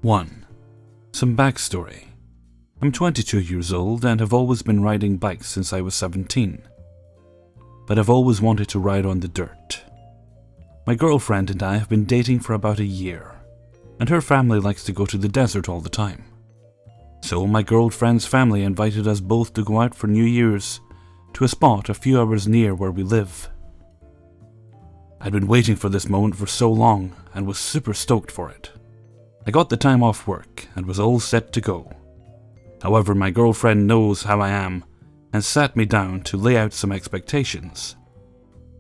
1. Some backstory. I'm 22 years old and have always been riding bikes since I was 17. But I've always wanted to ride on the dirt. My girlfriend and I have been dating for about a year, and her family likes to go to the desert all the time. So my girlfriend's family invited us both to go out for New Year's to a spot a few hours near where we live. I'd been waiting for this moment for so long and was super stoked for it. I got the time off work and was all set to go. However, my girlfriend knows how I am and sat me down to lay out some expectations.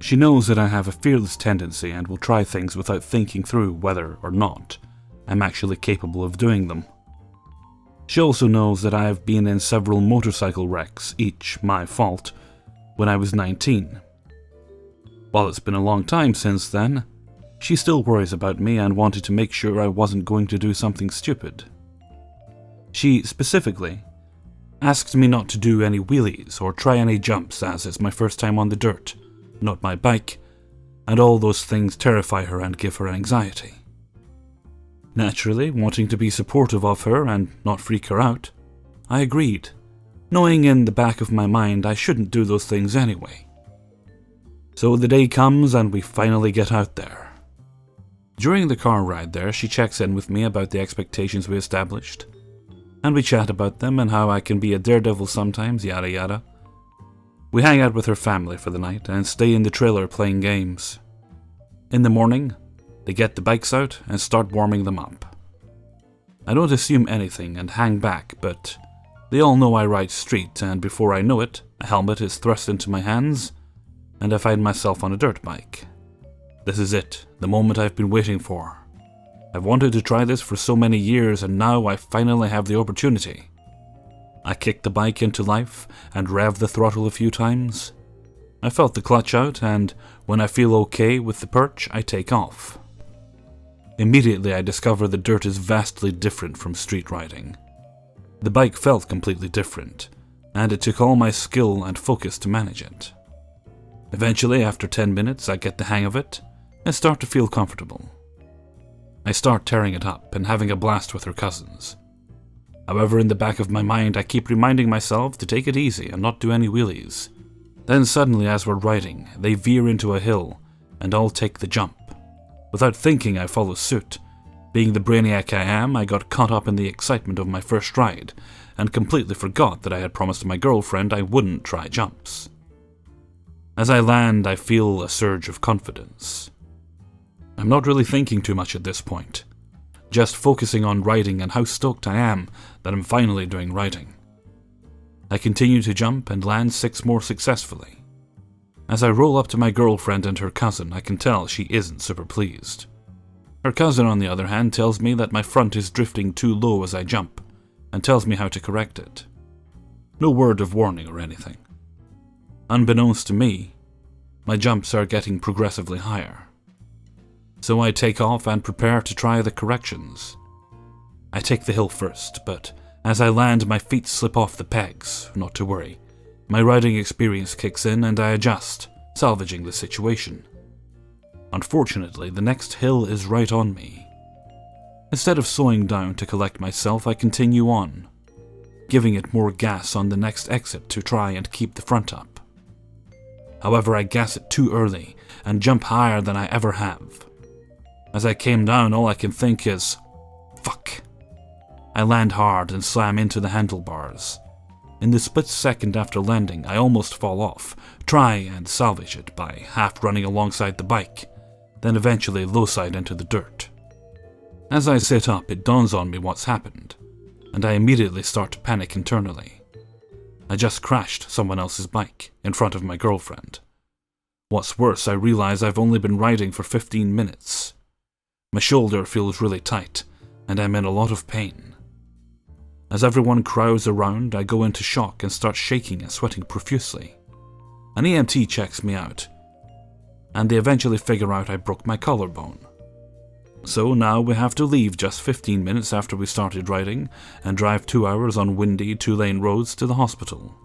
She knows that I have a fearless tendency and will try things without thinking through whether or not I'm actually capable of doing them. She also knows that I have been in several motorcycle wrecks, each my fault, when I was 19. While it's been a long time since then, she still worries about me and wanted to make sure I wasn't going to do something stupid. She specifically asked me not to do any wheelies or try any jumps, as it's my first time on the dirt, not my bike, and all those things terrify her and give her anxiety. Naturally, wanting to be supportive of her and not freak her out, I agreed, knowing in the back of my mind I shouldn't do those things anyway. So the day comes and we finally get out there. During the car ride there, she checks in with me about the expectations we established, and we chat about them and how I can be a daredevil sometimes, yada yada. We hang out with her family for the night and stay in the trailer playing games. In the morning, they get the bikes out and start warming them up. I don't assume anything and hang back, but they all know I ride street, and before I know it, a helmet is thrust into my hands and I find myself on a dirt bike. This is it, the moment I've been waiting for. I've wanted to try this for so many years and now I finally have the opportunity. I kick the bike into life and rev the throttle a few times. I felt the clutch out, and when I feel okay with the perch, I take off. Immediately I discover the dirt is vastly different from street riding. The bike felt completely different, and it took all my skill and focus to manage it. Eventually, after 10 minutes, I get the hang of it and start to feel comfortable. I start tearing it up and having a blast with her cousins. However, in the back of my mind, I keep reminding myself to take it easy and not do any wheelies. Then suddenly, as we're riding, they veer into a hill and all take the jump. Without thinking, I follow suit. Being the brainiac I am, I got caught up in the excitement of my first ride and completely forgot that I had promised my girlfriend I wouldn't try jumps. As I land, I feel a surge of confidence. I'm not really thinking too much at this point, just focusing on riding and how stoked I am that I'm finally doing riding. I continue to jump and land 6 more successfully. As I roll up to my girlfriend and her cousin, I can tell she isn't super pleased. Her cousin, on the other hand, tells me that my front is drifting too low as I jump, and tells me how to correct it. No word of warning or anything. Unbeknownst to me, my jumps are getting progressively higher. So I take off and prepare to try the corrections. I take the hill first, but as I land, my feet slip off the pegs. Not to worry. My riding experience kicks in and I adjust, salvaging the situation. Unfortunately, the next hill is right on me. Instead of slowing down to collect myself, I continue on, giving it more gas on the next exit to try and keep the front up. However, I gas it too early and jump higher than I ever have. As I came down, all I can think is, fuck. I land hard and slam into the handlebars. In the split second after landing, I almost fall off, try and salvage it by half running alongside the bike, then eventually low-side into the dirt. As I sit up, it dawns on me what's happened, and I immediately start to panic internally. I just crashed someone else's bike in front of my girlfriend. What's worse, I realize I've only been riding for 15 minutes. My shoulder feels really tight, and I'm in a lot of pain. As everyone crowds around, I go into shock and start shaking and sweating profusely. An EMT checks me out, and they eventually figure out I broke my collarbone. So now we have to leave just 15 minutes after we started riding and drive 2 hours on windy 2-lane roads to the hospital.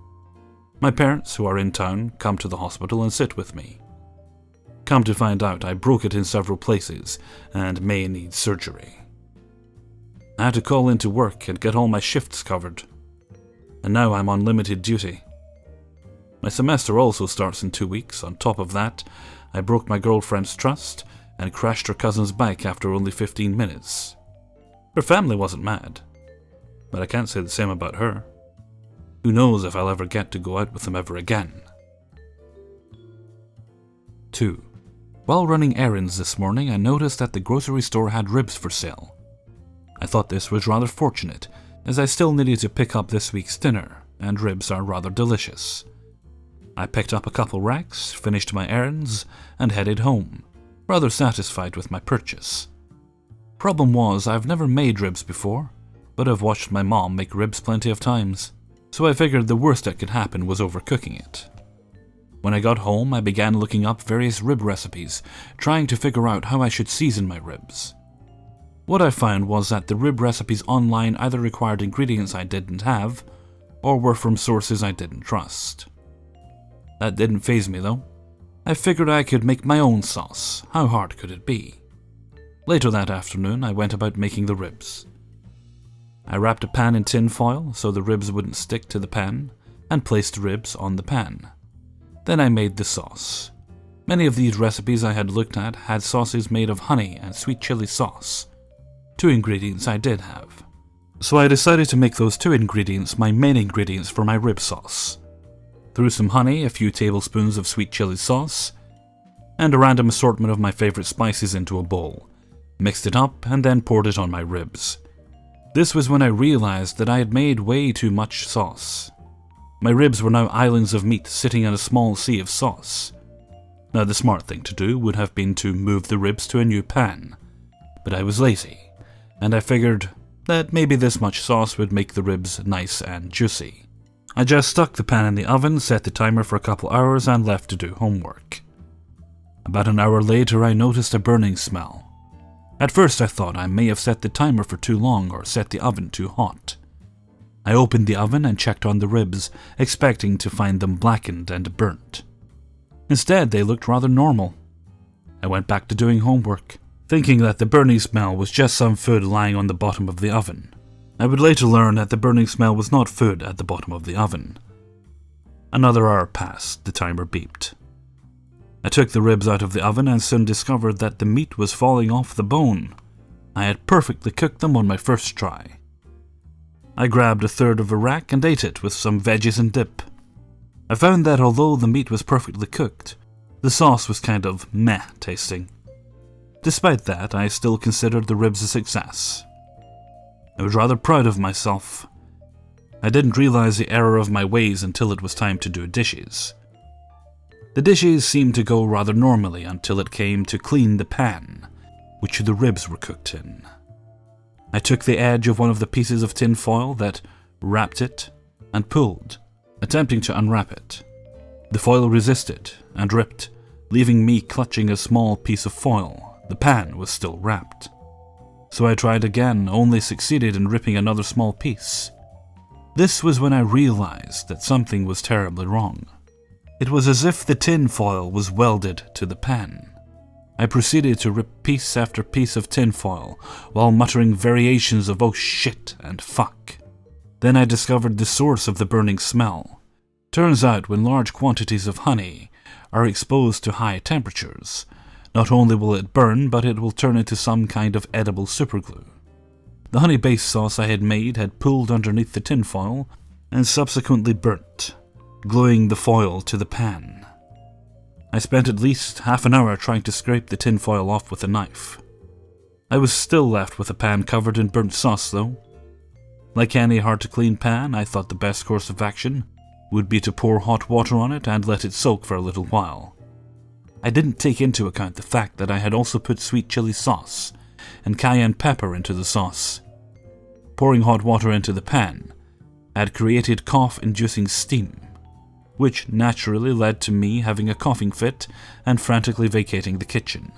My parents, who are in town, come to the hospital and sit with me. Come to find out, I broke it in several places and may need surgery. I had to call into work and get all my shifts covered. And now I'm on limited duty. My semester also starts in 2 weeks. On top of that, I broke my girlfriend's trust and crashed her cousin's bike after only 15 minutes. Her family wasn't mad, but I can't say the same about her. Who knows if I'll ever get to go out with them ever again. 2. While running errands this morning, I noticed that the grocery store had ribs for sale. I thought this was rather fortunate, as I still needed to pick up this week's dinner, and ribs are rather delicious. I picked up a couple racks, finished my errands, and headed home, rather satisfied with my purchase. Problem was, I've never made ribs before, but I've watched my mom make ribs plenty of times, so I figured the worst that could happen was overcooking it. When I got home, I began looking up various rib recipes, trying to figure out how I should season my ribs. What I found was that the rib recipes online either required ingredients I didn't have, or were from sources I didn't trust. That didn't faze me though. I figured I could make my own sauce. How hard could it be? Later that afternoon, I went about making the ribs. I wrapped a pan in tin foil so the ribs wouldn't stick to the pan, and placed the ribs on the pan. Then I made the sauce. Many of these recipes I had looked at had sauces made of honey and sweet chili sauce. 2 ingredients I did have. So I decided to make those 2 ingredients my main ingredients for my rib sauce. Threw some honey, a few tablespoons of sweet chili sauce, and a random assortment of my favorite spices into a bowl. Mixed it up and then poured it on my ribs. This was when I realized that I had made way too much sauce. My ribs were now islands of meat sitting in a small sea of sauce. Now the smart thing to do would have been to move the ribs to a new pan, but I was lazy, and I figured that maybe this much sauce would make the ribs nice and juicy. I just stuck the pan in the oven, set the timer for a couple hours, and left to do homework. About an hour later, I noticed a burning smell. At first I thought I may have set the timer for too long or set the oven too hot. I opened the oven and checked on the ribs, expecting to find them blackened and burnt. Instead, they looked rather normal. I went back to doing homework, thinking that the burning smell was just some food lying on the bottom of the oven. I would later learn that the burning smell was not food at the bottom of the oven. Another hour passed, the timer beeped. I took the ribs out of the oven and soon discovered that the meat was falling off the bone. I had perfectly cooked them on my first try. I grabbed a third of a rack and ate it with some veggies and dip. I found that although the meat was perfectly cooked, the sauce was kind of meh tasting. Despite that, I still considered the ribs a success. I was rather proud of myself. I didn't realize the error of my ways until it was time to do dishes. The dishes seemed to go rather normally until it came to clean the pan, which the ribs were cooked in. I took the edge of one of the pieces of tin foil that wrapped it and pulled, attempting to unwrap it. The foil resisted and ripped, leaving me clutching a small piece of foil. The pan was still wrapped. So I tried again, only succeeded in ripping another small piece. This was when I realized that something was terribly wrong. It was as if the tin foil was welded to the pan. I proceeded to rip piece after piece of tin foil, while muttering variations of "oh shit" and "fuck." Then I discovered the source of the burning smell. Turns out when large quantities of honey are exposed to high temperatures, not only will it burn, but it will turn into some kind of edible superglue. The honey-based sauce I had made had pooled underneath the tin foil and subsequently burnt, gluing the foil to the pan. I spent at least half an hour trying to scrape the tin foil off with a knife. I was still left with a pan covered in burnt sauce though. Like any hard-to-clean pan, I thought the best course of action would be to pour hot water on it and let it soak for a little while. I didn't take into account the fact that I had also put sweet chili sauce and cayenne pepper into the sauce. Pouring hot water into the pan had created cough-inducing steam, which naturally led to me having a coughing fit and frantically vacating the kitchen.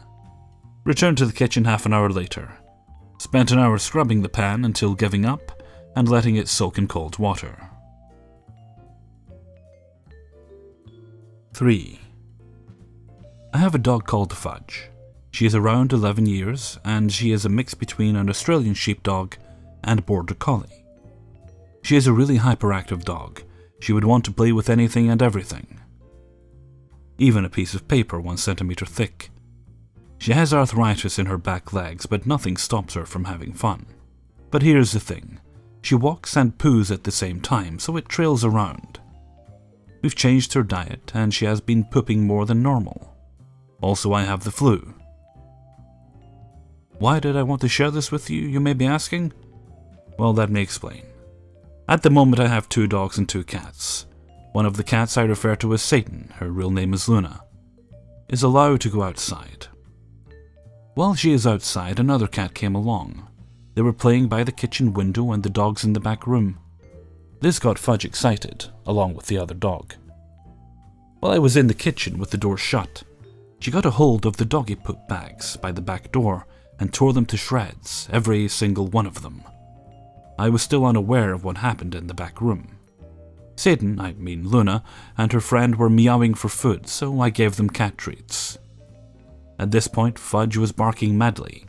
Returned to the kitchen half an hour later. Spent an hour scrubbing the pan until giving up and letting it soak in cold water. 3. I have a dog called Fudge. She is around 11 years and she is a mix between an Australian sheepdog and Border Collie. She is a really hyperactive dog. She would want to play with anything and everything, even a piece of paper 1 centimeter thick. She has arthritis in her back legs, but nothing stops her from having fun. But here's the thing. She walks and poos at the same time, so it trails around. We've changed her diet, and she has been pooping more than normal. Also, I have the flu. Why did I want to share this with you, you may be asking? Well, let me explain. At the moment, I have 2 dogs and 2 cats. One of the cats I refer to as Satan, her real name is Luna, is allowed to go outside. While she is outside, another cat came along. They were playing by the kitchen window and the dogs in the back room. This got Fudge excited, along with the other dog. While I was in the kitchen with the door shut, she got a hold of the doggy poop bags by the back door and tore them to shreds, every single one of them. I was still unaware of what happened in the back room. Satan, I mean Luna, and her friend were meowing for food, so I gave them cat treats. At this point, Fudge was barking madly,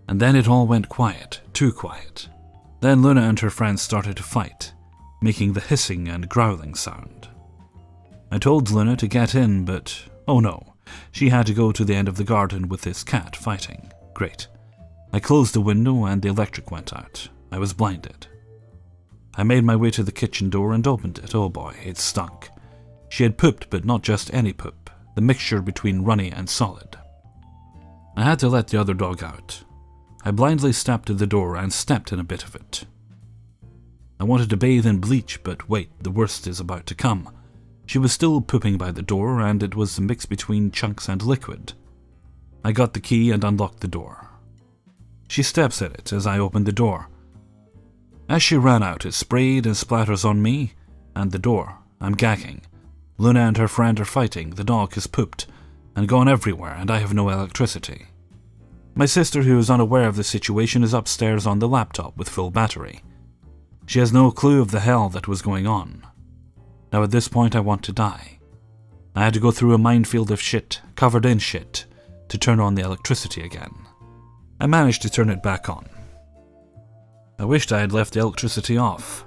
and then it all went quiet, too quiet. Then Luna and her friends started to fight, making the hissing and growling sound. I told Luna to get in, but oh no, she had to go to the end of the garden with this cat fighting. Great. I closed the window and the electric went out. I was blinded. I made my way to the kitchen door and opened it. Oh boy, it stunk. She had pooped, but not just any poop, the mixture between runny and solid. I had to let the other dog out. I blindly stepped to the door and stepped in a bit of it. I wanted to bathe in bleach, but wait, the worst is about to come. She was still pooping by the door, and it was a mix between chunks and liquid. I got the key and unlocked the door. She steps at it as I opened the door. As she ran out, it sprayed and splatters on me and the door. I'm gagging. Luna and her friend are fighting, the dog has pooped and gone everywhere, and I have no electricity. My sister, who is unaware of the situation, is upstairs on the laptop with full battery. She has no clue of the hell that was going on. Now at this point I want to die. I had to go through a minefield of shit, covered in shit, to turn on the electricity again. I managed to turn it back on. I wished I had left the electricity off.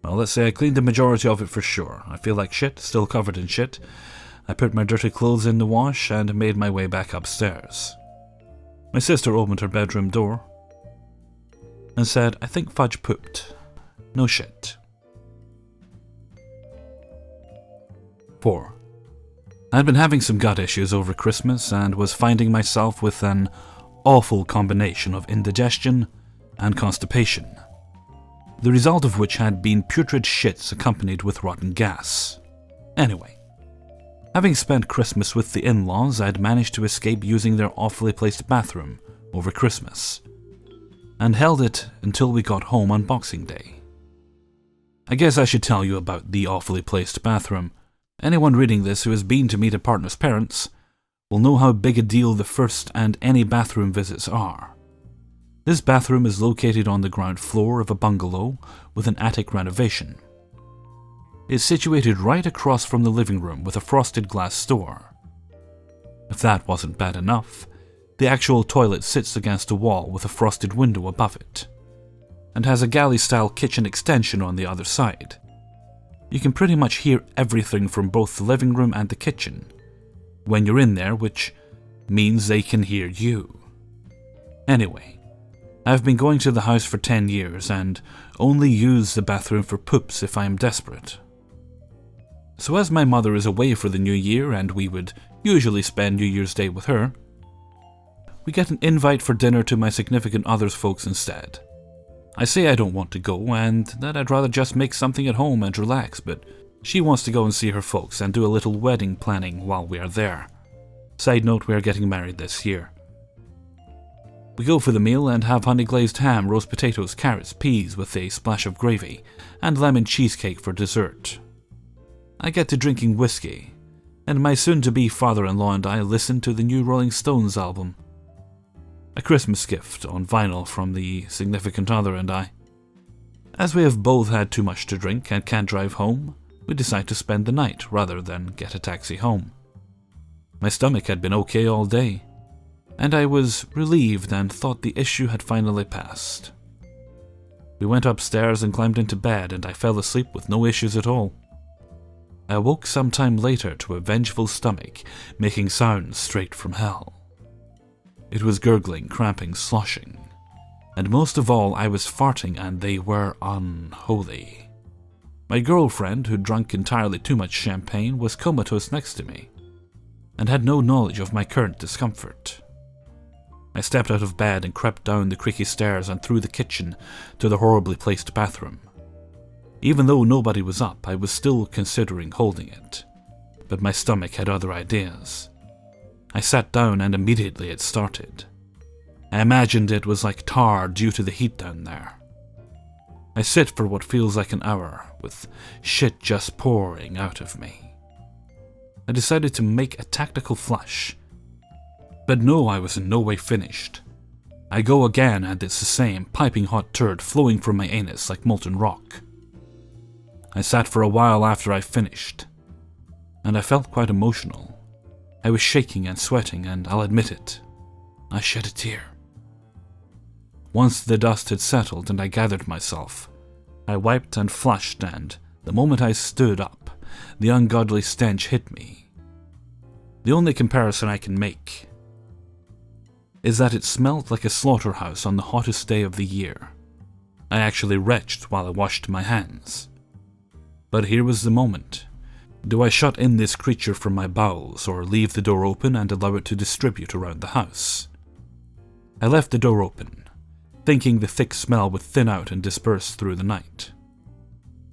Well, let's say I cleaned the majority of it for sure. I feel like shit, still covered in shit. I put my dirty clothes in the wash and made my way back upstairs. My sister opened her bedroom door and said, "I think Fudge pooped. No shit." 4. I had been having some gut issues over Christmas and was finding myself with an awful combination of indigestion and constipation, the result of which had been putrid shits accompanied with rotten gas. Anyway, having spent Christmas with the in-laws, I'd managed to escape using their awfully placed bathroom over Christmas, and held it until we got home on Boxing Day. I guess I should tell you about the awfully placed bathroom. Anyone reading this who has been to meet a partner's parents will know how big a deal the first and any bathroom visits are. This bathroom is located on the ground floor of a bungalow with an attic renovation. It's situated right across from the living room with a frosted glass door. If that wasn't bad enough, the actual toilet sits against a wall with a frosted window above it, and has a galley-style kitchen extension on the other side. You can pretty much hear everything from both the living room and the kitchen when you're in there, which means they can hear you. Anyway, I've been going to the house for 10 years and only use the bathroom for poops if I am desperate. So as my mother is away for the new year and we would usually spend New Year's Day with her, we get an invite for dinner to my significant other's folks instead. I say I don't want to go and that I'd rather just make something at home and relax, but she wants to go and see her folks and do a little wedding planning while we are there. Side note, we are getting married this year. We go for the meal and have honey-glazed ham, roast potatoes, carrots, peas with a splash of gravy, and lemon cheesecake for dessert. I get to drinking whiskey, and my soon-to-be father-in-law and I listen to the new Rolling Stones album. A Christmas gift on vinyl from the significant other and I. As we have both had too much to drink and can't drive home, we decide to spend the night rather than get a taxi home. My stomach had been okay all day, and I was relieved and thought the issue had finally passed. We went upstairs and climbed into bed, and I fell asleep with no issues at all. I awoke some time later to a vengeful stomach making sounds straight from hell. It was gurgling, cramping, sloshing, and most of all I was farting, and they were unholy. My girlfriend, who'd drunk entirely too much champagne, was comatose next to me, and had no knowledge of my current discomfort. I stepped out of bed and crept down the creaky stairs and through the kitchen to the horribly placed bathroom. Even though nobody was up, I was still considering holding it, but my stomach had other ideas. I sat down and immediately it started. I imagined it was like tar due to the heat down there. I sit for what feels like an hour, with shit just pouring out of me. I decided to make a tactical flush. But no, I was in no way finished. I go again, and it's the same piping hot turd flowing from my anus like molten rock. I sat for a while after I finished, and I felt quite emotional. I was shaking and sweating, and I'll admit it, I shed a tear. Once the dust had settled and I gathered myself, I wiped and flushed, and the moment I stood up, the ungodly stench hit me. The only comparison I can make is that it smelled like a slaughterhouse on the hottest day of the year. I actually retched while I washed my hands. But here was the moment. Do I shut in this creature from my bowels, or leave the door open and allow it to distribute around the house? I left the door open, thinking the thick smell would thin out and disperse through the night.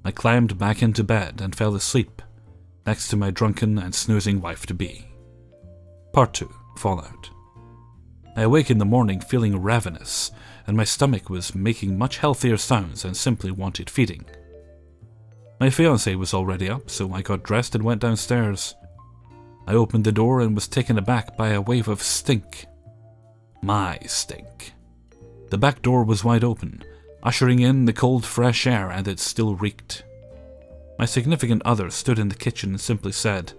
I climbed back into bed and fell asleep next to my drunken and snoozing wife-to-be. Part 2. Fallout. I awake in the morning feeling ravenous, and my stomach was making much healthier sounds and simply wanted feeding. My fiancée was already up, so I got dressed and went downstairs. I opened the door and was taken aback by a wave of stink. My stink. The back door was wide open, ushering in the cold, fresh air, and it still reeked. My significant other stood in the kitchen and simply said,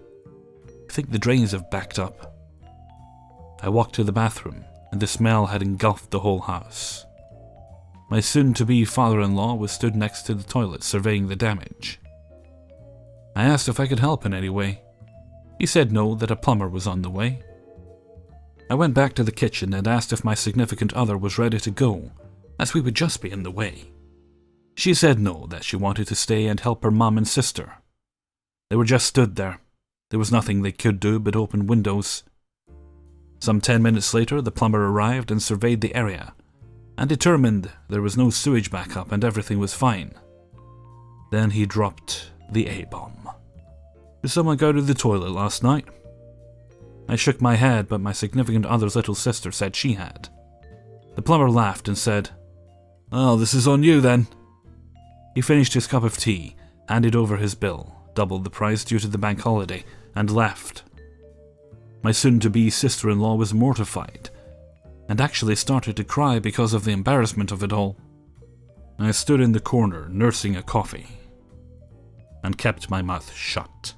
"I think the drains have backed up." I walked to the bathroom, and the smell had engulfed the whole house. My soon-to-be father-in-law was stood next to the toilet surveying the damage. I asked if I could help in any way. He said no, that a plumber was on the way. I went back to the kitchen and asked if my significant other was ready to go, as we would just be in the way. She said no, that she wanted to stay and help her mum and sister. They were just stood there. There was nothing they could do but open windows. Some 10 minutes later, the plumber arrived and surveyed the area, and determined there was no sewage backup and everything was fine. Then he dropped the A-bomb. "Did someone go to the toilet last night?" I shook my head, but my significant other's little sister said she had. The plumber laughed and said, "Oh, this is on you then." He finished his cup of tea, handed over his bill, doubled the price due to the bank holiday, and left. My soon-to-be sister-in-law was mortified, and actually started to cry because of the embarrassment of it all. I stood in the corner, nursing a coffee, and kept my mouth shut.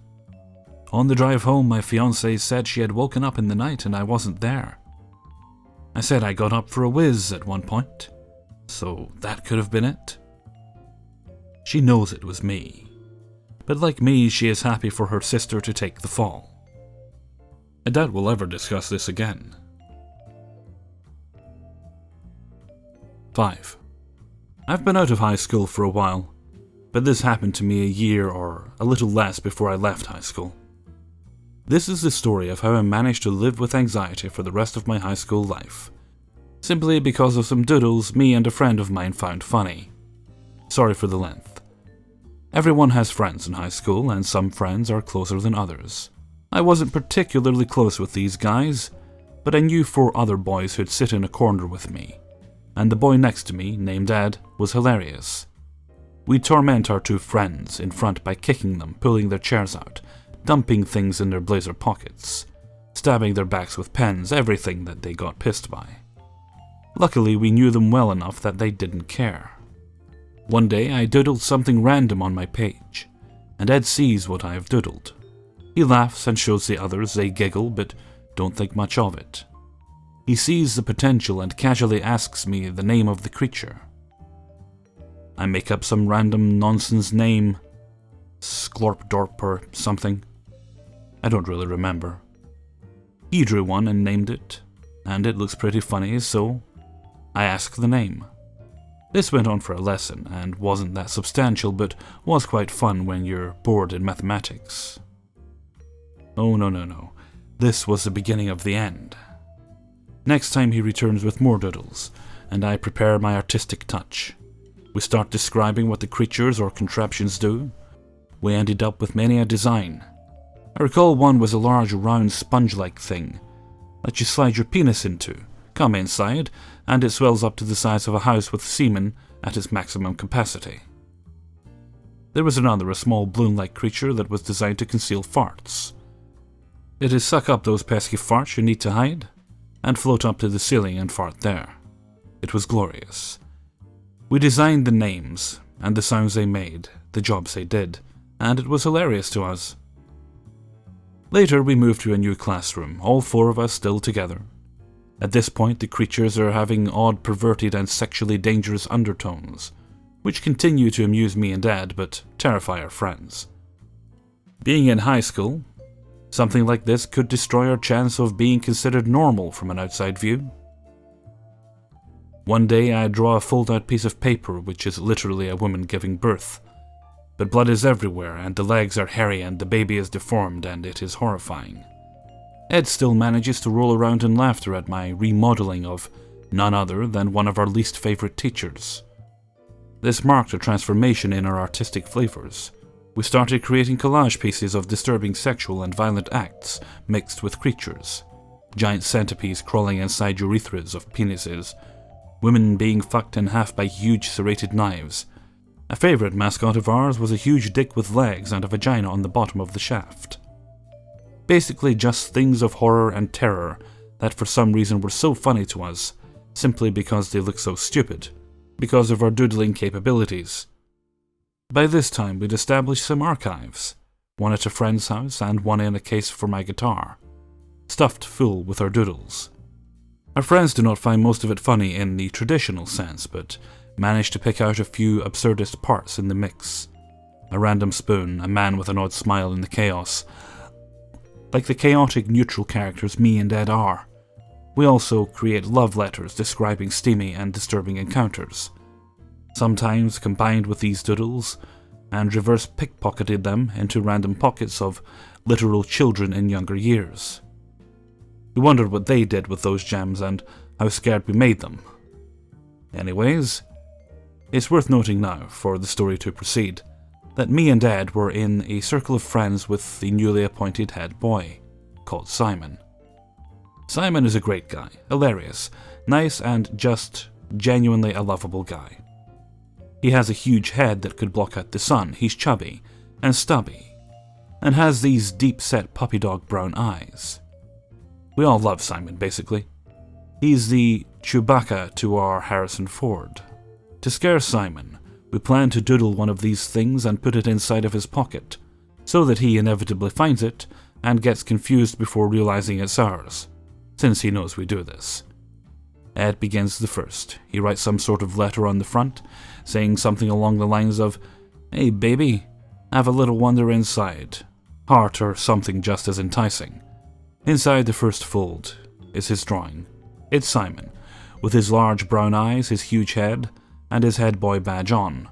On the drive home, my fiancée said she had woken up in the night and I wasn't there. I said I got up for a whiz at one point, so that could have been it. She knows it was me, but like me, she is happy for her sister to take the fall. I doubt we'll ever discuss this again. 5. I've been out of high school for a while, but this happened to me a year or a little less before I left high school. This is the story of how I managed to live with anxiety for the rest of my high school life, simply because of some doodles me and a friend of mine found funny. Sorry for the length. Everyone has friends in high school, and some friends are closer than others. I wasn't particularly close with these guys, but I knew 4 other boys who'd sit in a corner with me, and the boy next to me, named Ed, was hilarious. We'd torment our 2 friends in front by kicking them, pulling their chairs out, dumping things in their blazer pockets, stabbing their backs with pens, everything that they got pissed by. Luckily, we knew them well enough that they didn't care. One day, I doodled something random on my page, and Ed sees what I have doodled. He laughs and shows the others, they giggle, but don't think much of it. He sees the potential and casually asks me the name of the creature. I make up some random nonsense name, Sklorpdorp or something. I don't really remember. He drew one and named it, and it looks pretty funny, so I ask the name. This went on for a lesson, and wasn't that substantial, but was quite fun when you're bored in mathematics. Oh no. This was the beginning of the end. Next time he returns with more doodles, and I prepare my artistic touch. We start describing what the creatures or contraptions do. We ended up with many a design. I recall one was a large round sponge-like thing that you slide your penis into, come inside, and it swells up to the size of a house with semen at its maximum capacity. There was another, a small balloon-like creature that was designed to conceal farts. It'd suck up those pesky farts you need to hide, and float up to the ceiling and fart there. It was glorious. We designed the names, and the sounds they made, the jobs they did, and it was hilarious to us. Later we moved to a new classroom, all four of us still together. At this point the creatures are having odd, perverted and sexually dangerous undertones, which continue to amuse me and Dad, but terrify our friends. Being in high school, something like this could destroy our chance of being considered normal from an outside view. One day I draw a fold-out piece of paper which is literally a woman giving birth, but blood is everywhere and the legs are hairy and the baby is deformed and it is horrifying. Ed still manages to roll around in laughter at my remodeling of none other than one of our least favorite teachers. This marked a transformation in our artistic flavors. We started creating collage pieces of disturbing sexual and violent acts mixed with creatures. Giant centipedes crawling inside urethras of penises, women being fucked in half by huge serrated knives. A favorite mascot of ours was a huge dick with legs and a vagina on the bottom of the shaft. Basically just things of horror and terror that for some reason were so funny to us, simply because they look so stupid, because of our doodling capabilities. By this time we'd established some archives, one at a friend's house and one in a case for my guitar, stuffed full with our doodles. Our friends do not find most of it funny in the traditional sense, but manage to pick out a few absurdist parts in the mix. A random spoon, a man with an odd smile in the chaos. Like the chaotic neutral characters me and Ed are. We also create love letters describing steamy and disturbing encounters. Sometimes combined with these doodles, and reverse pickpocketed them into random pockets of literal children in younger years. We wondered what they did with those gems and how scared we made them. Anyways, it's worth noting now, for the story to proceed, that me and Ed were in a circle of friends with the newly appointed head boy, called Simon. Simon is a great guy, hilarious, nice and just genuinely a lovable guy. He has a huge head that could block out the sun, he's chubby and stubby, and has these deep-set puppy dog brown eyes. We all love Simon, basically. He's the Chewbacca to our Harrison Ford. To scare Simon, we plan to doodle one of these things and put it inside of his pocket, so that he inevitably finds it and gets confused before realizing it's ours, since he knows we do this. Ed begins the first. He writes some sort of letter on the front, saying something along the lines of, "Hey baby, have a little wonder inside," heart or something just as enticing. Inside the first fold is his drawing. It's Simon, with his large brown eyes, his huge head, and his head boy badge on,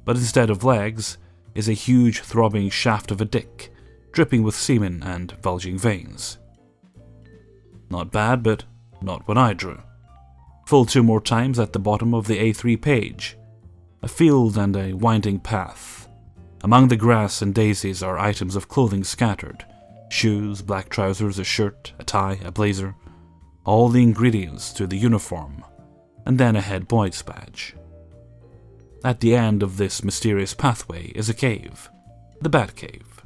but instead of legs is a huge throbbing shaft of a dick, dripping with semen and bulging veins. Not bad, but not what I drew. Fold 2 more times at the bottom of the A3 page. A field and a winding path. Among the grass and daisies are items of clothing scattered. Shoes, black trousers, a shirt, a tie, a blazer. All the ingredients to the uniform. And then a head boy's badge. At the end of this mysterious pathway is a cave. The Bat Cave.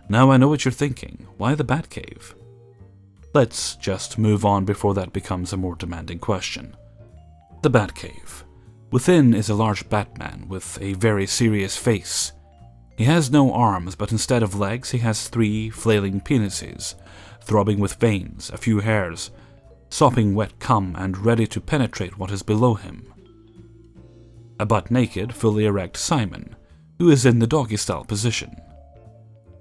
Now I know what you're thinking. Why the Bat Cave? Let's just move on before that becomes a more demanding question. The Bat Cave. Within is a large Batman with a very serious face. He has no arms, but instead of legs he has 3 flailing penises, throbbing with veins, a few hairs, sopping wet cum and ready to penetrate what is below him. a butt-naked, fully erect Simon, who is in the doggy-style position,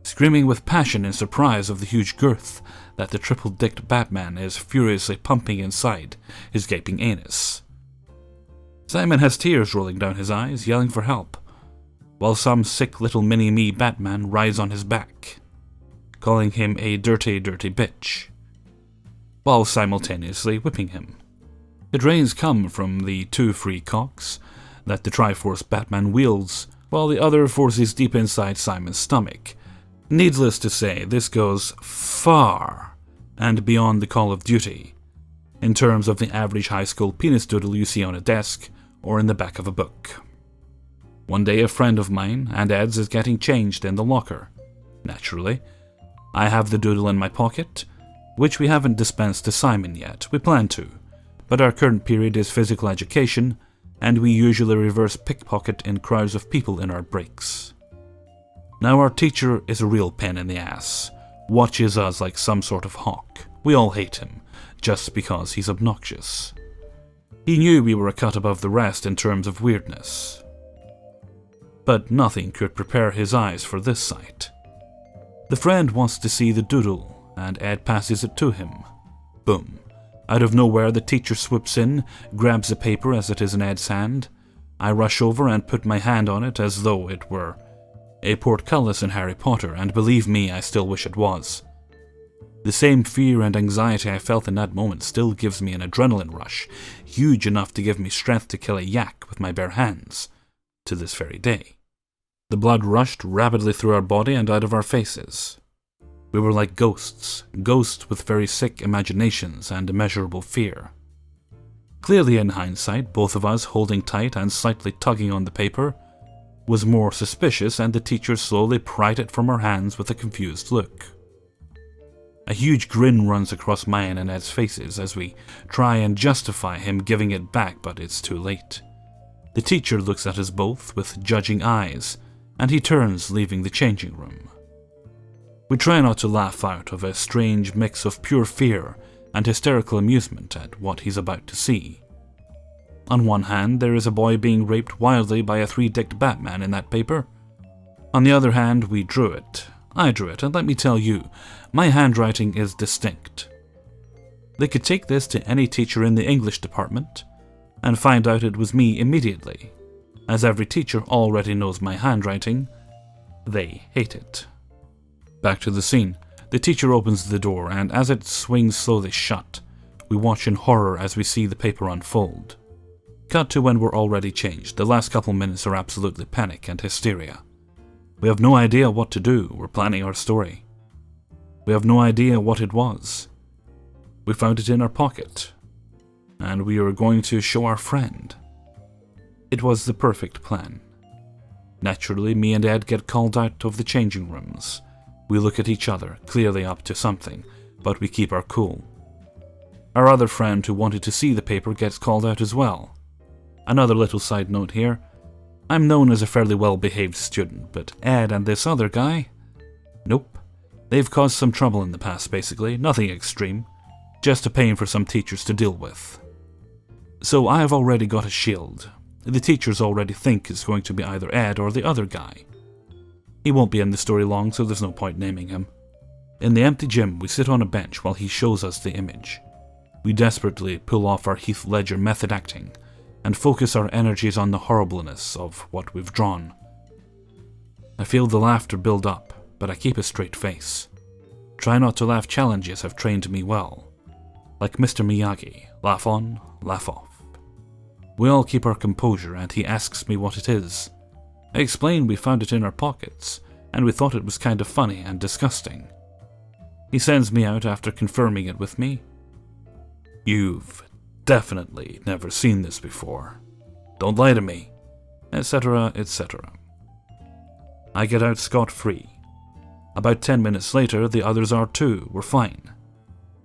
screaming with passion and surprise of the huge girth that the triple-dicked Batman is furiously pumping inside his gaping anus. Simon has tears rolling down his eyes, yelling for help, while some sick little mini-me Batman rides on his back, calling him a dirty, dirty bitch, while simultaneously whipping him. The drains come from the 2 free cocks that the Triforce Batman wields, while the other forces deep inside Simon's stomach. Needless to say, this goes far and beyond the call of duty, in terms of the average high school penis doodle you see on a desk or in the back of a book. One day a friend of mine and Ed's is getting changed in the locker. Naturally, I have the doodle in my pocket, which we haven't dispensed to Simon yet. We plan to, but our current period is physical education, and we usually reverse pickpocket in crowds of people in our breaks. Now our teacher is a real pain in the ass, watches us like some sort of hawk. We all hate him, just because he's obnoxious. He knew we were a cut above the rest in terms of weirdness, but nothing could prepare his eyes for this sight. The friend wants to see the doodle, and Ed passes it to him. Boom. Out of nowhere, the teacher swoops in, grabs the paper as it is in Ed's hand. I rush over and put my hand on it as though it were a portcullis in Harry Potter, and believe me, I still wish it was. The same fear and anxiety I felt in that moment still gives me an adrenaline rush, huge enough to give me strength to kill a yak with my bare hands, to this very day. The blood rushed rapidly through our body and out of our faces. We were like ghosts with very sick imaginations and immeasurable fear. Clearly in hindsight, both of us holding tight and slightly tugging on the paper was more suspicious, and the teacher slowly pried it from our hands with a confused look. A huge grin runs across mine and Ed's faces as we try and justify him giving it back, but it's too late. The teacher looks at us both with judging eyes, and he turns, leaving the changing room. We try not to laugh out of a strange mix of pure fear and hysterical amusement at what he's about to see. On one hand, there is a boy being raped wildly by a 3-dicked Batman in that paper. On the other hand, we drew it. I drew it, and let me tell you, my handwriting is distinct. They could take this to any teacher in the English department and find out it was me immediately. As every teacher already knows my handwriting, they hate it. Back to the scene. The teacher opens the door, and as it swings slowly shut, we watch in horror as we see the paper unfold. Cut to when we're already changed. The last couple minutes are absolutely panic and hysteria. We have no idea what to do. We're planning our story. We have no idea what it was. We found it in our pocket, and we are going to show our friend. It was the perfect plan. Naturally, me and Ed get called out of the changing rooms. We look at each other, clearly up to something, but we keep our cool. Our other friend who wanted to see the paper gets called out as well. Another little side note here. I'm known as a fairly well-behaved student, but Ed and this other guy? Nope. They've caused some trouble in the past, basically. Nothing extreme. Just a pain for some teachers to deal with. So I've already got a shield. The teachers already think it's going to be either Ed or the other guy. He won't be in the story long, so there's no point naming him. In the empty gym, we sit on a bench while he shows us the image. We desperately pull off our Heath Ledger method acting and focus our energies on the horribleness of what we've drawn. I feel the laughter build up, but I keep a straight face. Try not to laugh challenges have trained me well. Like Mr. Miyagi, laugh on, laugh off. We all keep our composure, and he asks me what it is. I explain we found it in our pockets, and we thought it was kind of funny and disgusting. He sends me out after confirming it with me. You've definitely never seen this before. Don't lie to me, etc., etc. I get out scot-free. About 10 minutes later, the others are too. We're fine.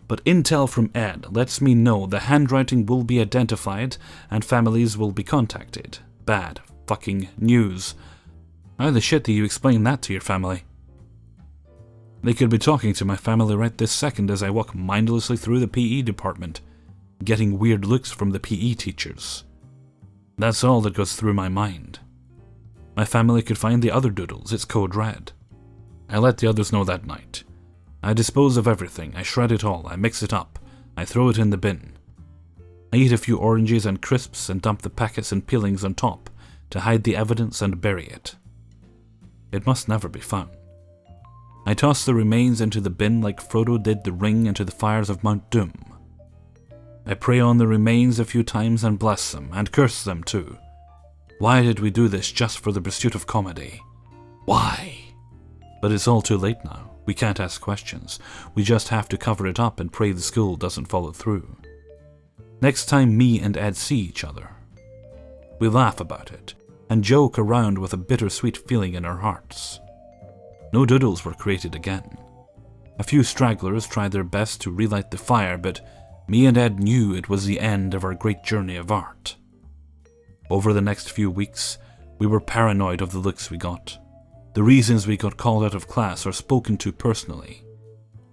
But intel from Ed lets me know the handwriting will be identified and families will be contacted. Bad fucking news. How the shit do you explain that to your family? They could be talking to my family right this second as I walk mindlessly through the PE department, getting weird looks from the PE teachers. That's all that goes through my mind. My family could find the other doodles, it's code red. I let the others know that night. I dispose of everything, I shred it all, I mix it up, I throw it in the bin. I eat a few oranges and crisps and dump the packets and peelings on top to hide the evidence and bury it. It must never be found. I toss the remains into the bin like Frodo did the ring into the fires of Mount Doom. I pray on the remains a few times and bless them, and curse them too. Why did we do this just for the pursuit of comedy? Why? But it's all too late now. We can't ask questions. We just have to cover it up and pray the school doesn't follow through. Next time me and Ed see each other, we laugh about it and joke around with a bittersweet feeling in our hearts. No doodles were created again. A few stragglers tried their best to relight the fire, but me and Ed knew it was the end of our great journey of art. Over the next few weeks, we were paranoid of the looks we got, the reasons we got called out of class or spoken to personally.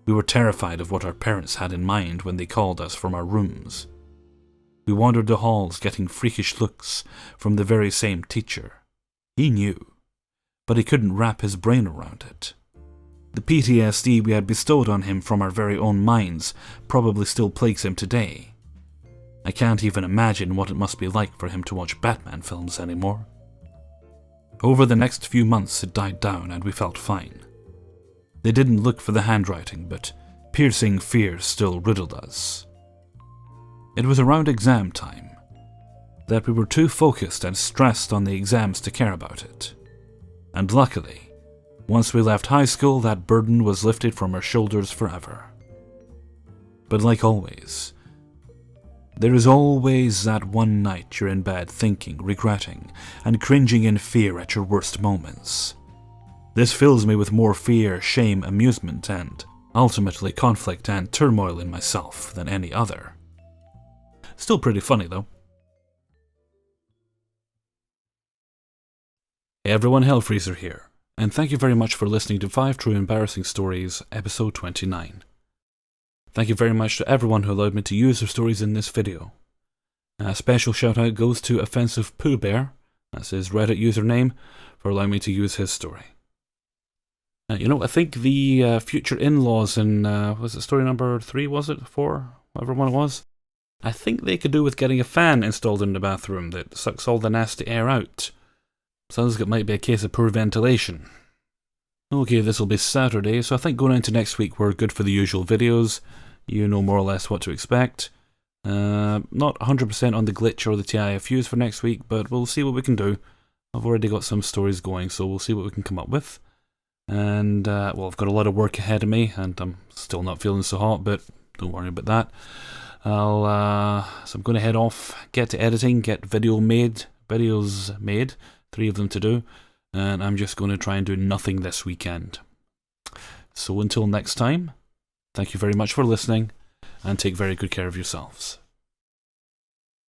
We were terrified of what our parents had in mind when they called us from our rooms. We wandered the halls getting freakish looks from the very same teacher. He knew, but he couldn't wrap his brain around it. The PTSD we had bestowed on him from our very own minds probably still plagues him today. I can't even imagine what it must be like for him to watch Batman films anymore. Over the next few months it died down and we felt fine. They didn't look for the handwriting, but piercing fear still riddled us. It was around exam time that we were too focused and stressed on the exams to care about it. And luckily, once we left high school, that burden was lifted from our shoulders forever. But like always, there is always that one night you're in bed thinking, regretting, and cringing in fear at your worst moments. This fills me with more fear, shame, amusement, and ultimately conflict and turmoil in myself than any other. Still pretty funny though. Hey everyone, Hellfreezer here, and thank you very much for listening to 5 True Embarrassing Stories, episode 29. Thank you very much to everyone who allowed me to use their stories in this video. A special shout out goes to Offensive Pooh Bear, that's his Reddit username, for allowing me to use his story. I think the future in-laws in, was it story number 3, was it? 4? Whatever one it was. I think they could do with getting a fan installed in the bathroom that sucks all the nasty air out. Sounds like it might be a case of poor ventilation. Okay, this will be Saturday, so I think going into next week we're good for the usual videos. You know more or less what to expect. Not 100% on the glitch or the TIFUs for next week, but we'll see what we can do. I've already got some stories going, so we'll see what we can come up with. And, well, I've got a lot of work ahead of me, and I'm still not feeling so hot, but don't worry about that. So I'm going to head off, get to editing, get videos made, 3 of them to do, and I'm just going to try and do nothing this weekend. So until next time, thank you very much for listening, and take very good care of yourselves.